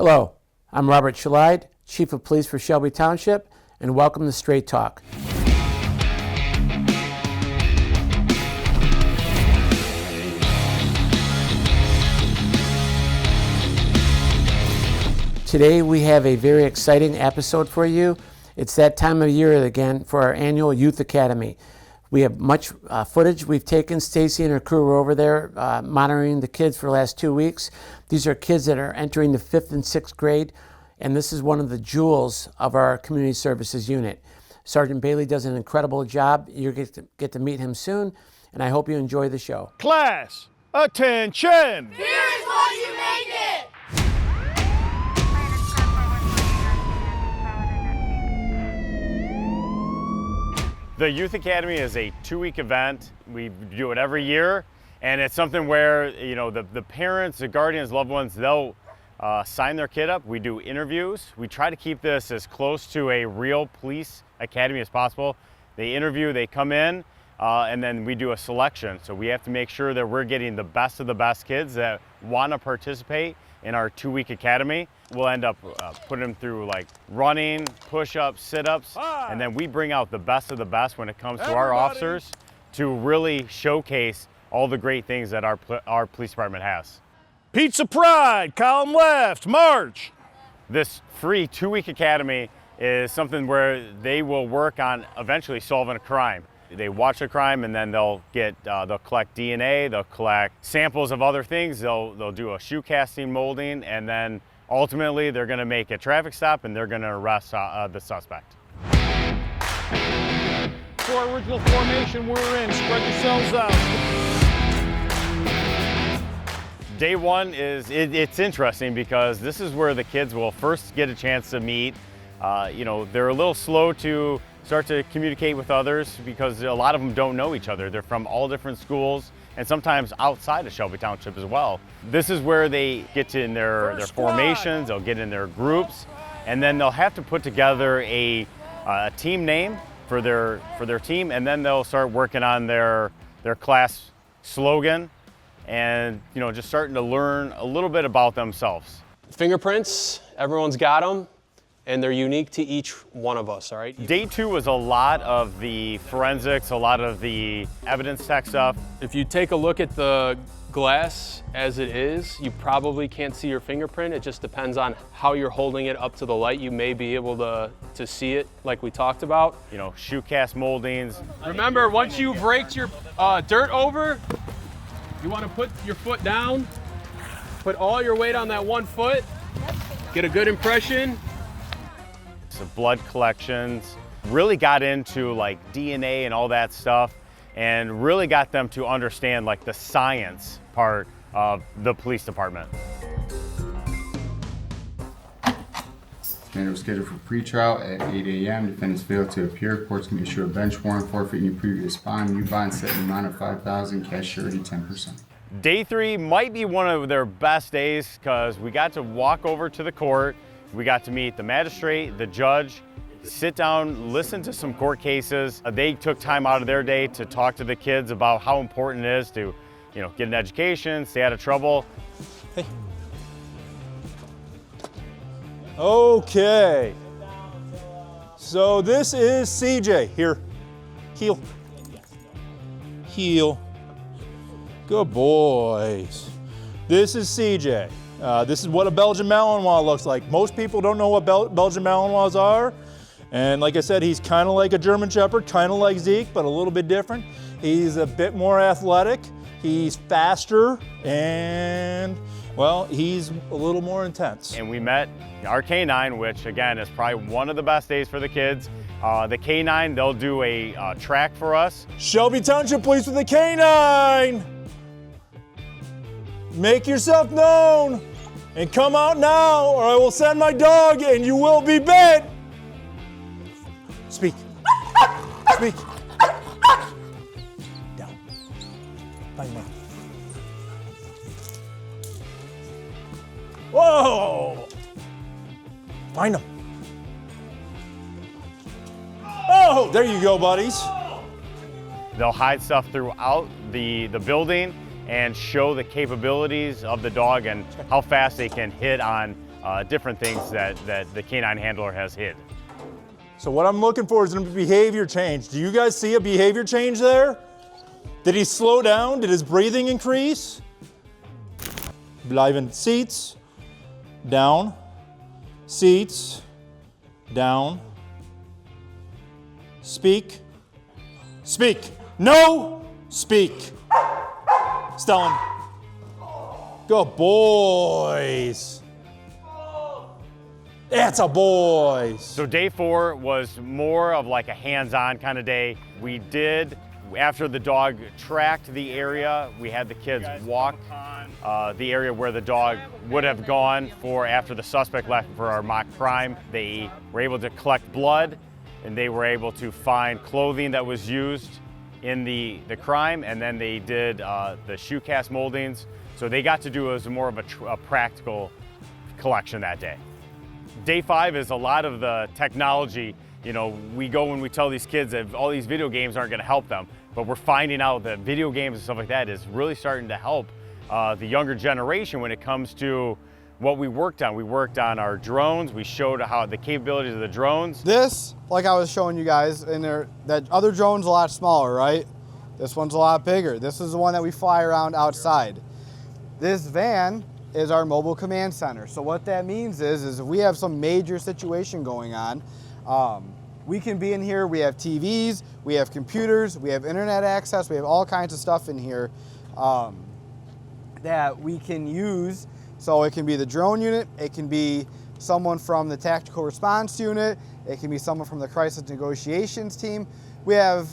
Hello, I'm Robert Shelide, Chief of Police for Shelby Township, and welcome to Straight Talk. Today we have a very exciting episode for you. It's that time of year again for our annual Youth Academy. We have much footage we've taken. Stacy and her crew were over there monitoring the kids for the last 2 weeks. These are kids that are entering the 5th and 6th grade, and this is one of the jewels of our community services unit. Sergeant Bailey does an incredible job. You're going to get to meet him soon, and I hope you enjoy the show. Class, attention! Here is what you make it! The Youth Academy is a 2-week event. We do it every year, and it's something where, you know, the parents, the guardians, loved ones, they'll sign their kid up. We do interviews. We try to keep this as close to a real police academy as possible. They interview, they come in, and then we do a selection. So we have to make sure that we're getting the best of the best kids that want to participate in our 2-week academy. We'll end up putting them through like running, push-ups, sit-ups, and then we bring out the best of the best when it comes to our officers to really showcase all the great things that our police department has. Pizza Pride, column left, march. This free 2-week academy is something where they will work on eventually solving a crime. They watch a crime and then they'll collect DNA, they'll collect samples of other things, they'll do a shoe casting molding, and then ultimately they're gonna make a traffic stop and they're gonna arrest the suspect. For original formation, we're in, spread yourselves out. Day one it's interesting because this is where the kids will first get a chance to meet. You know, they're a little slow to start to communicate with others because a lot of them don't know each other. They're from all different schools and sometimes outside of Shelby Township as well. This is where they get in their formations, they'll get in their groups, and then they'll have to put together a team name for their team, and then they'll start working on their class slogan and, you know, just starting to learn a little bit about themselves. Fingerprints, everyone's got them, and they're unique to each one of us, all right? Day 2 was a lot of the forensics, a lot of the evidence tech stuff. If you take a look at the glass as it is, you probably can't see your fingerprint. It just depends on how you're holding it up to the light. You may be able to see it like we talked about. You know, shoe cast moldings. Remember, once you've raked your dirt over, you want to put your foot down, put all your weight on that one foot, get a good impression. So blood collections, really got into like DNA and all that stuff, and really got them to understand like the science part of the police department. Matter was scheduled for pre-trial at 8 a.m. Defendants failed to appear. Courts can issue a bench warrant forfeiting your previous bond. New bond set in the amount of $5,000, cash surety 10%. Day 3 might be one of their best days because we got to walk over to the court. We got to meet the magistrate, the judge, sit down, listen to some court cases. They took time out of their day to talk to the kids about how important it is to, you know, get an education, stay out of trouble. Hey. Okay. So this is CJ. Here. Heel. Heel. Good boys. This is CJ. This is what a Belgian Malinois looks like. Most people don't know what Belgian Malinois are. And like I said, he's kind of like a German Shepherd, kind of like Zeke, but a little bit different. He's a bit more athletic. He's faster, and well, he's a little more intense. And we met our K9, which again is probably one of the best days for the kids. The K9, they'll do a track for us. Shelby Township Police with the K9! Make yourself known and come out now, or I will send my dog and you will be bit. Speak. Speak. Down. Find me. Whoa! Find him. Oh, there you go, buddies. They'll hide stuff throughout the building and show the capabilities of the dog and how fast they can hit on different things that the canine handler has hid. So what I'm looking for is a behavior change. Do you guys see a behavior change there? Did he slow down? Did his breathing increase? Live in seats, down, seats, down, speak, speak, no, speak. Stellan, good boys. It's a boys. So day 4 was more of like a hands-on kind of day. We did, after the dog tracked the area, we had the kids walk the area where the dog would have gone for after the suspect left for our mock crime. They were able to collect blood, and they were able to find clothing that was used in the crime, and then they did the shoe cast moldings. So they got to do as more of a practical collection that day. Day 5 is a lot of the technology. You know, we go and we tell these kids that all these video games aren't going to help them, but we're finding out that video games and stuff like that is really starting to help the younger generation when it comes to what we worked on. We worked on our drones. We showed how the capabilities of the drones. This, like I was showing you guys, in there, that other drone's a lot smaller, right? This one's a lot bigger. This is the one that we fly around outside. This van is our mobile command center. So what that means is if we have some major situation going on, we can be in here. We have TVs, we have computers, we have internet access, we have all kinds of stuff in here that we can use. So it can be the drone unit, it can be someone from the tactical response unit, it can be someone from the crisis negotiations team. We have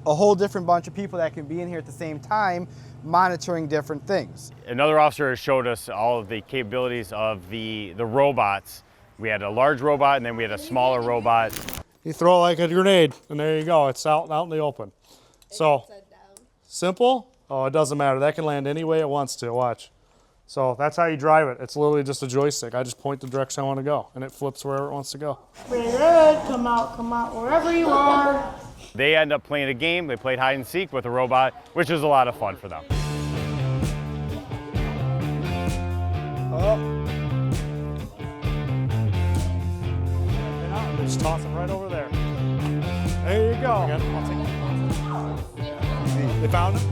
a whole different bunch of people that can be in here at the same time monitoring different things. Another officer showed us all of the capabilities of the robots. We had a large robot and then we had a smaller robot. You throw it like a grenade and there you go, it's out in the open. So, simple? Oh, it doesn't matter, that can land any way it wants to, watch. So that's how you drive it. It's literally just a joystick. I just point the direction I want to go and it flips wherever it wants to go. Pretty good. Come out, wherever you are. They end up playing a game. They played hide and seek with a robot, which was a lot of fun for them. Just toss it right over there. There you go. They found it?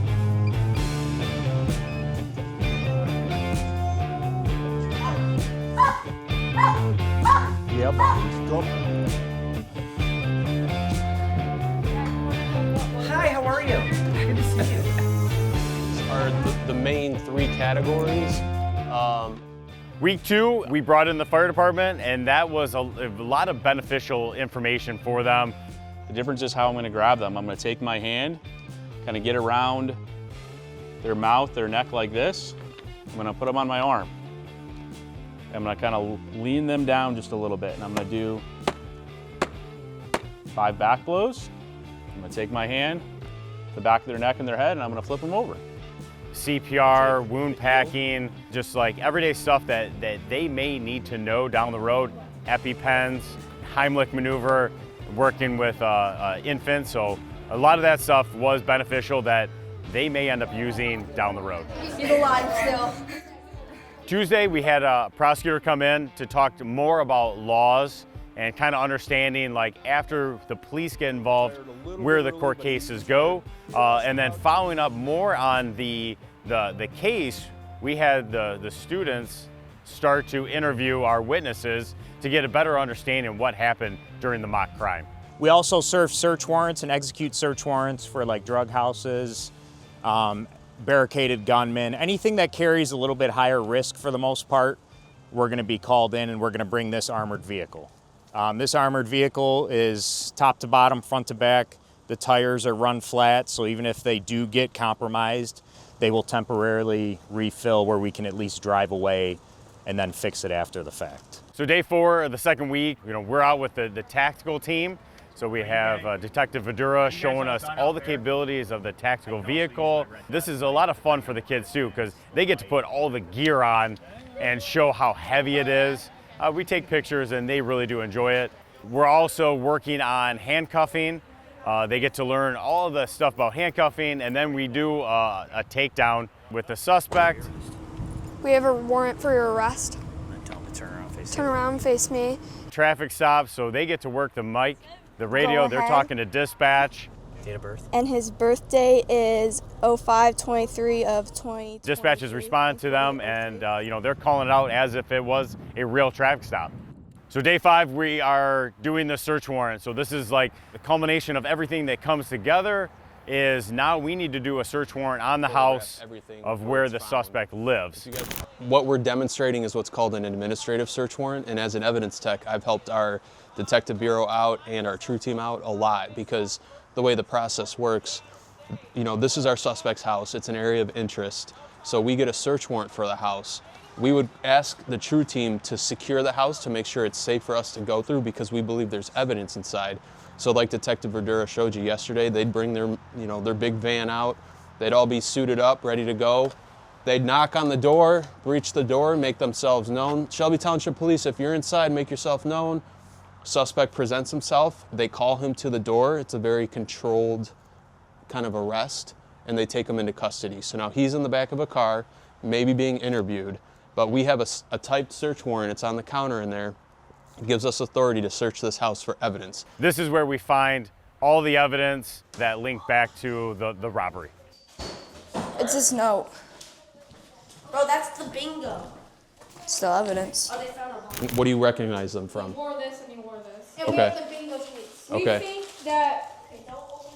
Yep. Hi, how are you? Good to see you. Are the main 3 categories. Week 2, we brought in the fire department, and that was a lot of beneficial information for them. The difference is how I'm going to grab them. I'm going to take my hand, kind of get around their mouth, their neck like this. I'm going to put them on my arm. I'm going to kind of lean them down just a little bit, and I'm going to do 5 back blows. I'm going to take my hand, the back of their neck and their head, and I'm going to flip them over. CPR, wound packing, just like everyday stuff that they may need to know down the road. EpiPens, Heimlich maneuver, working with infants. So a lot of that stuff was beneficial that they may end up using down the road. He's alive still. Tuesday, we had a prosecutor come in to talk more about laws and kind of understanding, like, after the police get involved, where the court cases go. And then following up more on the case, we had the students start to interview our witnesses to get a better understanding of what happened during the mock crime. We also serve search warrants and execute search warrants for like drug houses, barricaded gunmen, anything that carries a little bit higher risk for the most part. We're going to be called in and we're going to bring this armored vehicle. This armored vehicle is top to bottom, front to back. The tires are run flat, so even if they do get compromised, they will temporarily refill where we can at least drive away and then fix it after the fact. So day 4 of the second week, we're out with the tactical team. So we have Detective Vidura showing us all the capabilities of the tactical vehicle. This is a lot of fun for the kids too, because they get to put all the gear on and show how heavy it is. We take pictures and they really do enjoy it. We're also working on handcuffing. They get to learn all of the stuff about handcuffing, and then we do a takedown with the suspect. We have a warrant for your arrest. Turn around, face me. Traffic stop, so they get to work the mic, the radio, they're ahead. talking to dispatch. Date of birth. And his birthday is 05/23 of 20. Dispatch is responding to them, and you know, they're calling it out as if it was a real traffic stop. So day 5, we are doing the search warrant. So this is like the culmination of everything that comes together. Is now we need to do a search warrant on the house of where the suspect lives. What we're demonstrating is what's called an administrative search warrant, and as an evidence tech, I've helped our detective bureau out and our true team out a lot, because the way the process works, you know, this is our suspect's house. It's an area of interest. So we get a search warrant for the house. We would ask the true team to secure the house to make sure it's safe for us to go through, because we believe there's evidence inside. So like Detective Verdura showed you yesterday, they'd bring their, you know, their big van out. They'd all be suited up, ready to go. They'd knock on the door, breach the door, make themselves known. Shelby Township Police, if you're inside, make yourself known. Suspect presents himself. They call him to the door. It's a very controlled kind of arrest, and they take him into custody. So now he's in the back of a car, maybe being interviewed, but we have a typed search warrant. It's on the counter in there. It gives us authority to search this house for evidence. This is where we find all the evidence that link back to the robbery. It's this note. Bro, that's the bingo. Still evidence. Oh, they found a What do you recognize them from? He wore this and he wore this. And Okay. we have the bingo sheets. We Okay. think that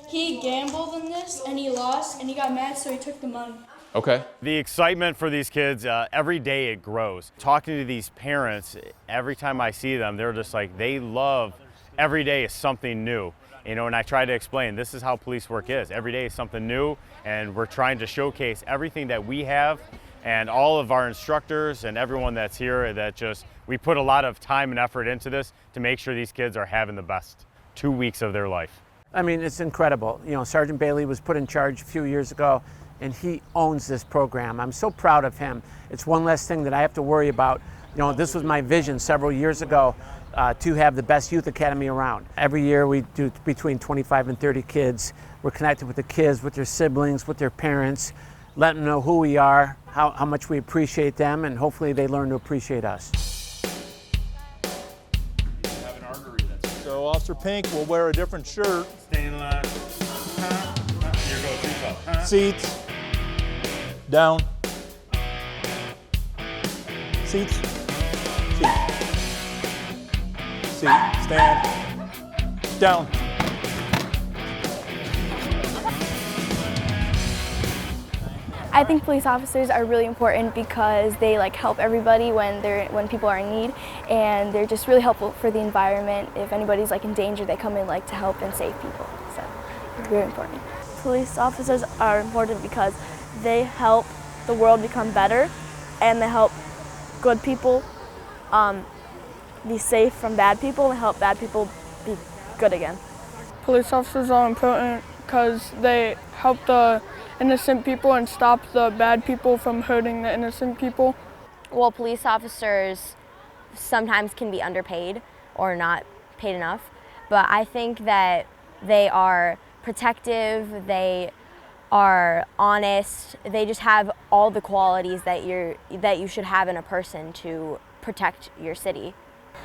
he gambled in this and he lost and he got mad, so he took the money. Okay. The excitement for these kids, every day it grows. Talking to these parents, every time I see them, they're just like, they love, every day is something new. You know, and I try to explain, this is how police work is. Every day is something new, and we're trying to showcase everything that we have, and all of our instructors and everyone that's here, that just, we put a lot of time and effort into this to make sure these kids are having the best 2 weeks of their life. I mean, it's incredible. You know, Sergeant Bailey was put in charge a few years ago, and he owns this program. I'm so proud of him. It's one less thing that I have to worry about. You know, this was my vision several years ago, to have the best youth academy around. Every year we do between 25 and 30 kids. We're connected with the kids, with their siblings, with their parents, letting them know who we are, how much we appreciate them, and hopefully they learn to appreciate us. So Officer Pink will wear a different shirt. Stay in line. Here goes too tough. Seats. Down. Seats. Seat. Seat. Stand. Down. I think police officers are really important because they help everybody when people are in need, and they're just really helpful for the environment. If anybody's in danger, they come in to help and save people. So it's very important. Police officers are important because they help the world become better, and they help good people be safe from bad people and help bad people be good again. Police officers are important because they help the innocent people and stop the bad people from hurting the innocent people. Well, police officers sometimes can be underpaid or not paid enough, but I think that they are protective, they are honest, they just have all the qualities that you should have in a person to protect your city.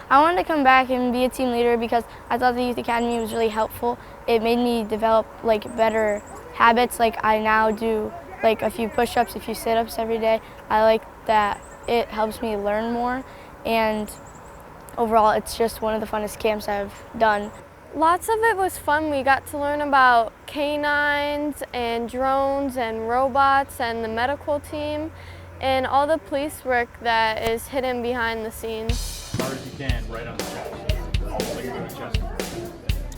I wanted to come back and be a team leader because I thought the Youth Academy was really helpful. It made me develop better habits. I now do a few push-ups, a few sit-ups every day. I like that it helps me learn more, and overall it's just one of the funnest camps I've done. Lots of it was fun. We got to learn about canines and drones and robots and the medical team and all the police work that is hidden behind the scenes. As hard as you can, right on the chest. Like you're doing a chest.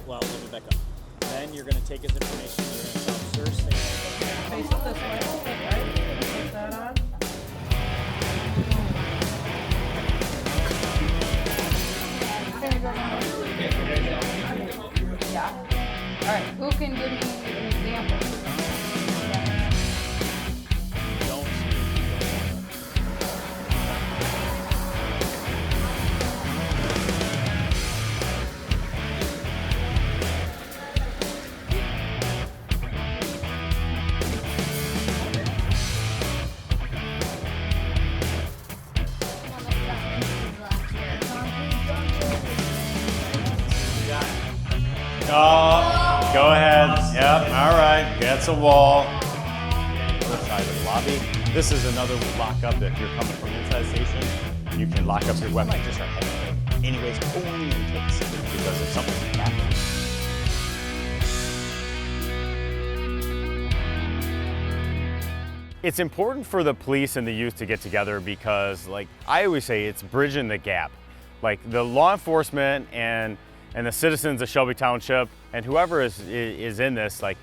Well, let me back up. Then you're going to take his information, you're going to tell him, sir, Face it this way, right? Put that on. Yeah. All right, who can give me an example? Oh, go ahead. Yep, all right. That's a wall. Other side of the lobby. This is another lockup that if you're coming from inside the station, you can lock up your weapon. Just start heading anyways, only in case, because if something happens. It's important for the police and the youth to get together because, like I always say, it's bridging the gap. Like the law enforcement and the citizens of Shelby Township and whoever is in this, like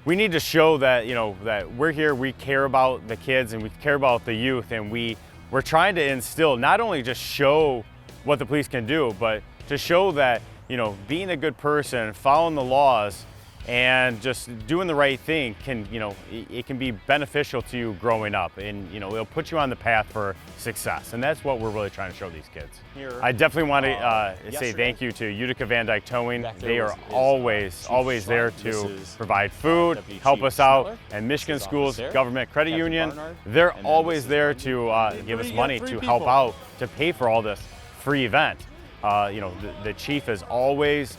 we need to show that, you know, that we're here, we care about the kids and we care about the youth, and we're trying to instill, not only just show what the police can do, but to show that, you know, being a good person, following the laws, and just doing the right thing can, you know, it can be beneficial to you growing up, and, you know, it'll put you on the path for success. And that's what we're really trying to show these kids. I definitely want to say thank you to Utica Van Dyke Towing. They are always there to provide food, help us out, and Michigan Schools Government Credit Union, they're always there to give us money to help out, to pay for all this free event. You know, the chief is always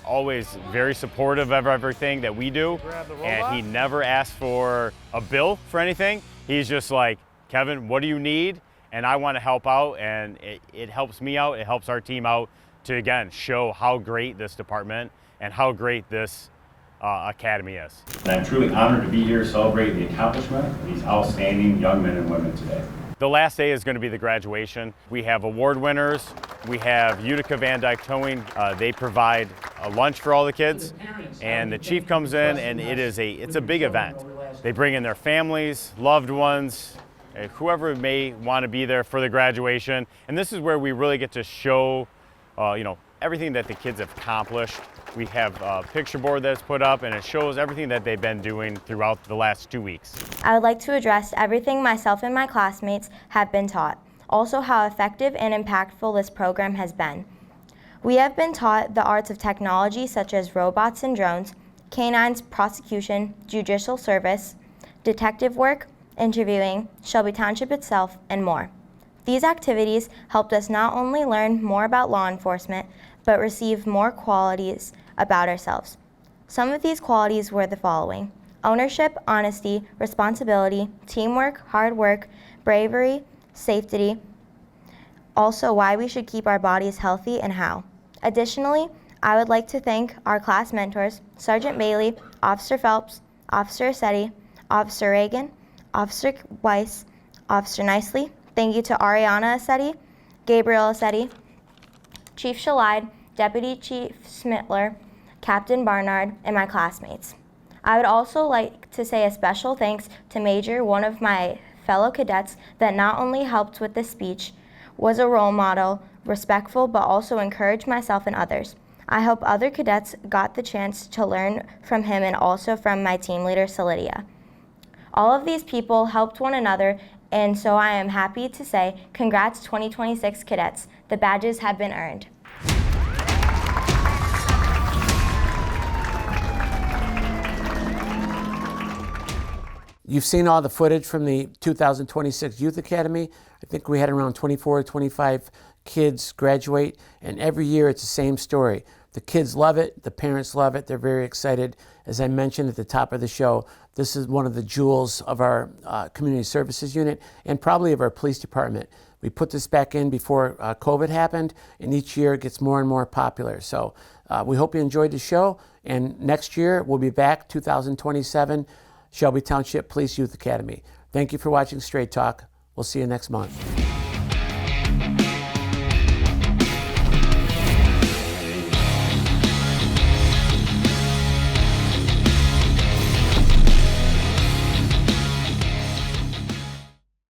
very supportive of everything that we do, and he never asks for a bill for anything. He's just like, Kevin, what do you need? And I want to help out, and it helps me out, it helps our team out to, again, show how great this department and how great this academy is. And I'm truly honored to be here celebrating the accomplishment of these outstanding young men and women today. The last day is going to be the graduation. We have award winners. We have Utica Van Dyke Towing. They provide a lunch for all the kids, and the chief comes in, and it's a big event. They bring in their families, loved ones, whoever may want to be there for the graduation. And this is where we really get to show, you know, everything that the kids have accomplished. We have a picture board that's put up, and it shows everything that they've been doing throughout the last 2 weeks. I would like to address everything myself and my classmates have been taught, also how effective and impactful this program has been. We have been taught the arts of technology such as robots and drones, canines, prosecution, judicial service, detective work, interviewing, Shelby Township itself, and more. These activities helped us not only learn more about law enforcement, but receive more qualities about ourselves. Some of these qualities were the following: ownership, honesty, responsibility, teamwork, hard work, bravery, safety, also why we should keep our bodies healthy and how. Additionally, I would like to thank our class mentors, Sergeant Bailey, Officer Phelps, Officer Assetti, Officer Reagan, Officer Weiss, Officer Nicely. Thank you to Ariana Assetti, Gabriel Assetti, Chief Shelide, Deputy Chief Smitler, Captain Barnard, and my classmates. I would also like to say a special thanks to Major, one of my fellow cadets that not only helped with the speech, was a role model, respectful, but also encouraged myself and others. I hope other cadets got the chance to learn from him and also from my team leader, Salidia. All of these people helped one another, and so I am happy to say, congrats 2026 cadets. The badges have been earned. You've seen all the footage from the 2026 Youth Academy. I think we had around 24 or 25 kids graduate, and every year it's the same story. The kids love it, the parents love it, they're very excited. As I mentioned at the top of the show, this is one of the jewels of our community services unit and probably of our police department. We put this back in before COVID happened, and each year it gets more and more popular. So we hope you enjoyed the show, and next year we'll be back, 2027, Shelby Township Police Youth Academy. Thank you for watching Straight Talk. We'll see you next month.